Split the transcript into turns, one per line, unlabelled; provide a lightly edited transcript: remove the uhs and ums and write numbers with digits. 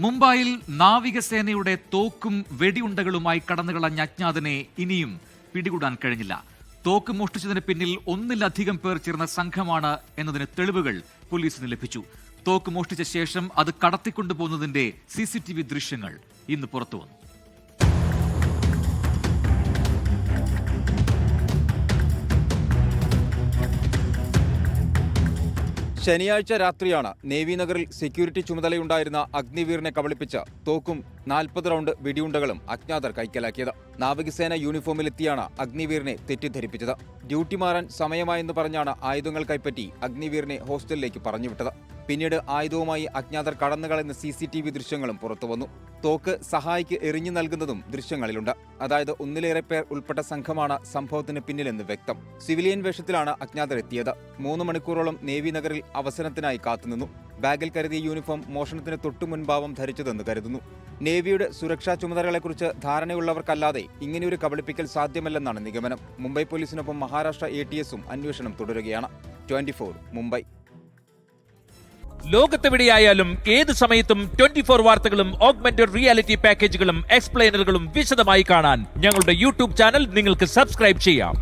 മുംബൈയിൽ നാവികസേനയുടെ തോക്കും വെടിയുണ്ടകളുമായി കടന്നുകളഞ്ഞ അജ്ഞാതനെ ഇനിയും പിടികൂടാൻ കഴിഞ്ഞില്ല. തോക്ക് മോഷ്ടിച്ചതിന് പിന്നിൽ ഒന്നിലധികം പേർ ചേർന്ന സംഘമാണ് എന്നതിന് തെളിവുകൾ പോലീസിന് ലഭിച്ചു. തോക്ക് മോഷ്ടിച്ച ശേഷം അത് കടത്തിക്കൊണ്ടുപോകുന്നതിന്റെ CCTV ദൃശ്യങ്ങൾ ഇന്ന് പുറത്തുവന്നു.
ശനിയാഴ്ച രാത്രിയാണ് നേവി നഗറിൽ സെക്യൂരിറ്റി ചുമതലയുണ്ടായിരുന്ന അഗ്നിവീറിനെ കബളിപ്പിച്ച് തോക്കും 40 റൗണ്ട് വെടിയുണ്ടകളും അജ്ഞാതർ കൈക്കലാക്കിയത്. നാവികസേന യൂണിഫോമിലെത്തിയാണ് അഗ്നിവീറിനെ തെറ്റിദ്ധരിപ്പിച്ചത്. ഡ്യൂട്ടി മാറാൻ സമയമായെന്ന് പറഞ്ഞാണ് ആയുധങ്ങൾ കൈപ്പറ്റി അഗ്നിവീറിനെ ഹോസ്റ്റലിലേക്ക് പറഞ്ഞുവിട്ടത്. പിന്നീട് ആയുധവുമായി അജ്ഞാതർ കടന്നുകളയുന്ന CCTV ദൃശ്യങ്ങളും പുറത്തുവന്നു. തോക്ക് സഹായിക്ക് എറിഞ്ഞു നൽകുന്നതും ദൃശ്യങ്ങളിലുണ്ട്. അതായത് ഒന്നിലേറെ പേർ ഉൾപ്പെട്ട സംഘമാണ് സംഭവത്തിന് പിന്നിലെന്ന് വ്യക്തം. സിവിലിയൻ വേഷത്തിലാണ് അജ്ഞാതർ എത്തിയത്. 3 മണിക്കൂറോളം നേവി നഗറിൽ അവസരത്തിനായി കാത്തുനിന്നു. ബാഗിൽ കരുതിയ യൂണിഫോം മോഷണത്തിന് തൊട്ടു മുൻപാവും ധരിച്ചതെന്ന് കരുതുന്നു. നേവിയുടെ സുരക്ഷാ ചുമതലകളെക്കുറിച്ച് ധാരണയുള്ളവർക്കല്ലാതെ ഇങ്ങനെയൊരു കബളിപ്പിക്കൽ സാധ്യമല്ലെന്നാണ് നിഗമനം. മുംബൈ പോലീസിനൊപ്പം മഹാരാഷ്ട്ര ATSഉം അന്വേഷണം തുടരുകയാണ്. 24 മുംബൈ.
ലോകത്തെവിടെയായാലും ഏത് സമയത്തും 24 വാർത്തകളും ഓഗ്മെന്റഡ് റിയാലിറ്റി പാക്കേജുകളും എക്സ്പ്ലെയിനറുകളും വിശദമായി കാണാൻ ഞങ്ങളുടെ YouTube ചാനൽ നിങ്ങൾക്ക് സബ്സ്ക്രൈബ് ചെയ്യാം.